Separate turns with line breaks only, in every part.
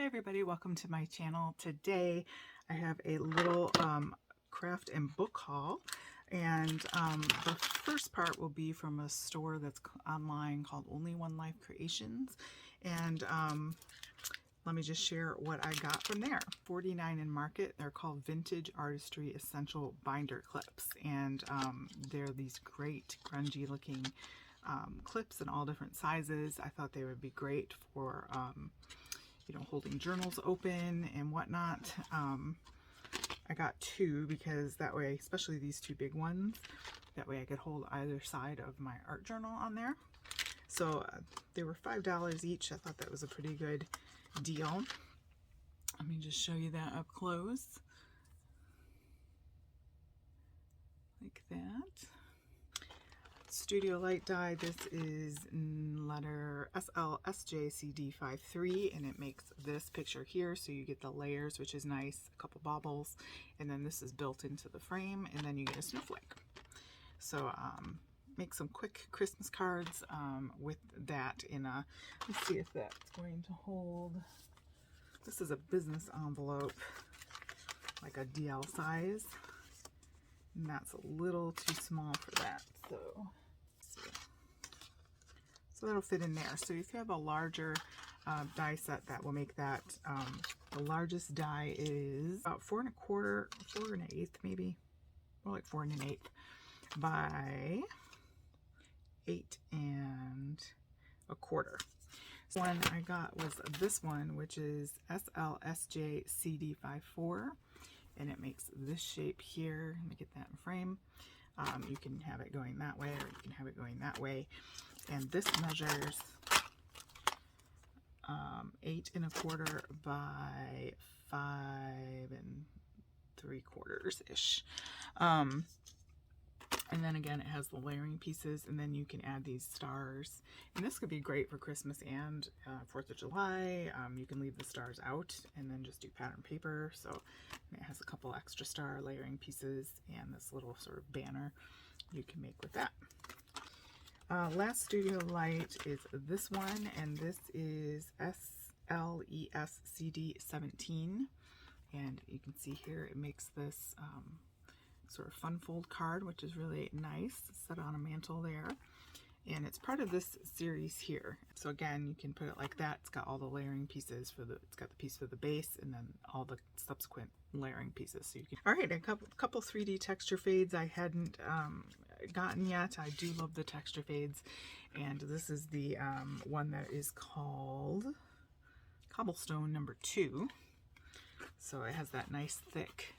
Hey everybody, welcome to my channel. Today I have a little craft and book haul, and the first part will be from a store that's online called Only One Life Creations, and let me just share what I got from there. $49 in Market. They're called Vintage Artistry Essential Binder Clips, and they're these great grungy looking clips in all different sizes. I thought they would be great for you know, holding journals open and whatnot. I got two because that way, especially these two big ones, that way I could hold either side of my art journal on there. So they were $5 each. I thought that was a pretty good deal. Let me just show you that up close. Like that. Studio Light die. This is letter SLSJCD53, and it makes this picture here, so you get the layers, which is nice, a couple baubles, and then this is built into the frame, and then you get a snowflake. So make some quick Christmas cards with that in a, let's see if that's going to hold. This is a business envelope, like a DL size, and that's a little too small for that, so that'll fit in there. So if you have a larger die set, that will make that, the largest die is about 4 1/4, 4 1/8 maybe, more like 4 1/8 by 8 1/4. So one I got was this one, which is SLSJCD54, and it makes this shape here. Let me get that in frame. You can have it going that way, or you can have it going that way. And this measures 8 1/4 by 5 3/4 ish. And then again, it has the layering pieces, and then you can add these stars. And this could be great for Christmas and 4th of July. You can leave the stars out and then just do pattern paper. So it has a couple extra star layering pieces and this little sort of banner you can make with that. Last Studio Light is this one, and this is SLESCD17. And you can see here it makes this sort of fun fold card, which is really nice, set on a mantle there. And it's part of this series here. So again, you can put it like that. It's got all the layering pieces for the, it's got the piece for the base and then all the subsequent layering pieces. So you can, all right, a couple 3D texture fades I hadn't gotten yet. I do love the texture fades. And this is the one that is called Cobblestone number 2. So it has that nice thick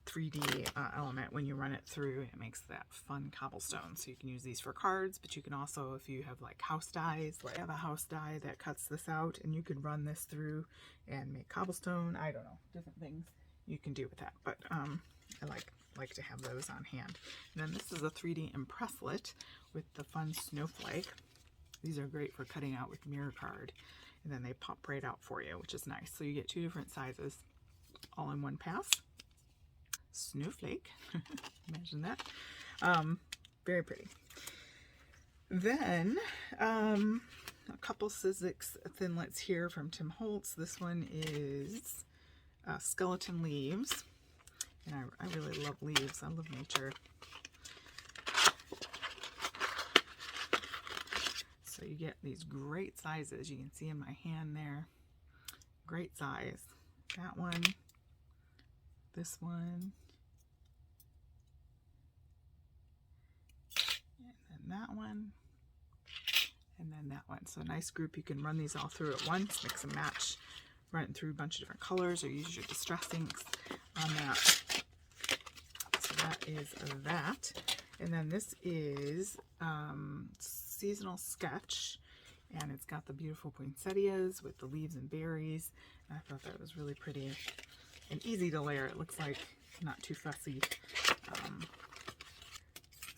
3D element when you run it through. It makes that fun cobblestone. So you can use these for cards, but you can also, if you have like house dies, like I have a house die that cuts this out, and you could run this through and make cobblestone. I don't know, different things you can do with that, but I like to have those on hand. And then this is a 3D impresslet with the fun snowflake. These are great for cutting out with mirror card, and then they pop right out for you, which is nice. So you get 2 different sizes all in one pass. Snowflake. Imagine that. Very pretty. Then a couple Sizzix thinlits here from Tim Holtz. This one is skeleton leaves, and I really love leaves. I love nature. So you get these great sizes. You can see in my hand there. Great size. That one. This one. That one, and then that one. So a nice group. You can run these all through at once, mix and match, run it through a bunch of different colors, or use your distress inks on that. So that is that. And then this is Seasonal Sketch, and it's got the beautiful poinsettias with the leaves and berries. And I thought that was really pretty and easy to layer. It looks like not too fussy.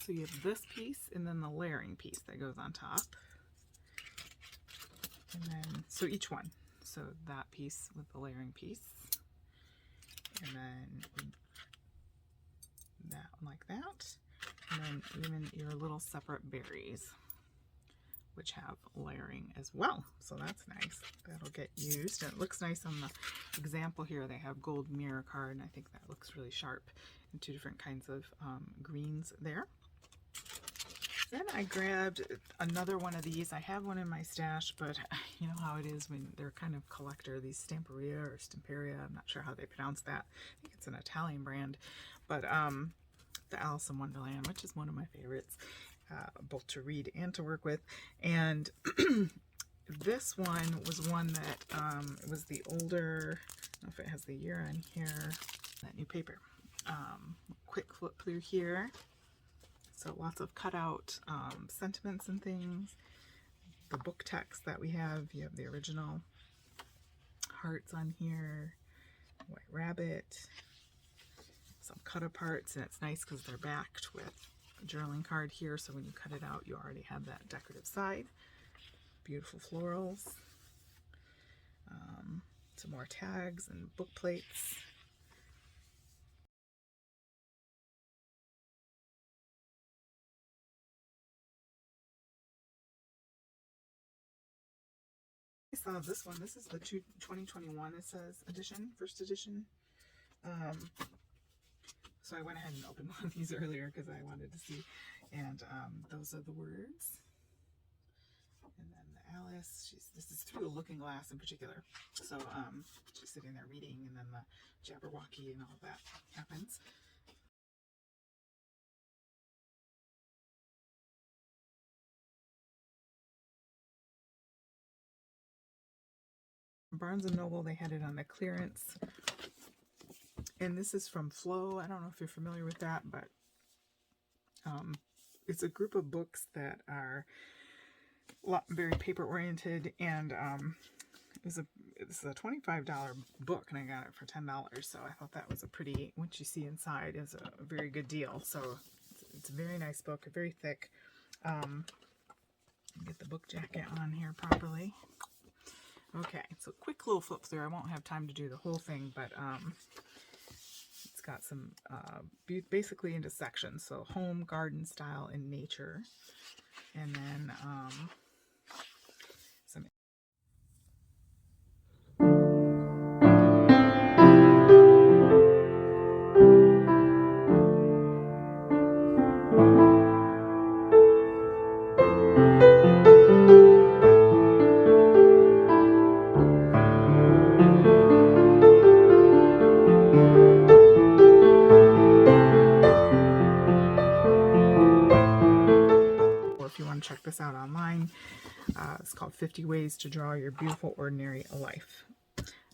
So you have this piece and then the layering piece that goes on top. And then, so each one. So that piece with the layering piece. And then that one like that. And then even your little separate berries which have layering as well. So that's nice. That'll get used. And it looks nice on the example here. They have gold mirror card, and I think that looks really sharp. And two different kinds of greens there. Then I grabbed another one of these. I have one in my stash, but you know how it is when they're kind of collector, these Stamperia or Stamperia. I'm not sure how they pronounce that. I think it's an Italian brand. But the Alice in Wonderland, which is one of my favorites, both to read and to work with. And this one was one that it was the older, I don't know if it has the year on here, that new paper. Quick flip through here. So lots of cutout sentiments and things. The book text that we have, you have the original hearts on here, white rabbit, some cut aparts, and it's nice because they're backed with a journaling card here, so when you cut it out you already have that decorative side. Beautiful florals, some more tags and book plates. I saw this one. This is the 2021, it says, edition, first edition. So I went ahead and opened one of these earlier because I wanted to see. And those are the words. And then the Alice, this is through the looking glass in particular. So she's sitting there reading, and then the Jabberwocky and all of that happens. Barnes & Noble, they had it on the clearance. And this is from Flow. I don't know if you're familiar with that, but it's a group of books that are very paper oriented, and it's a $25 book, and I got it for $10. So I thought that was a pretty, what you see inside is a very good deal. So it's a very nice book, very thick. Get the book jacket on here properly. Okay, so quick little flip through. I won't have time to do the whole thing, but it's got some basically into sections. So home, garden, style, and nature. And then some. If you want to check this out online, it's called 50 Ways to Draw Your Beautiful Ordinary Life.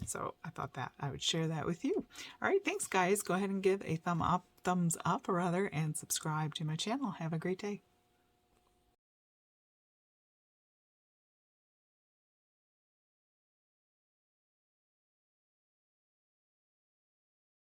So I thought that I would share that with you. All right, thanks guys. Go ahead and give a thumbs up, and subscribe to my channel. Have a great day.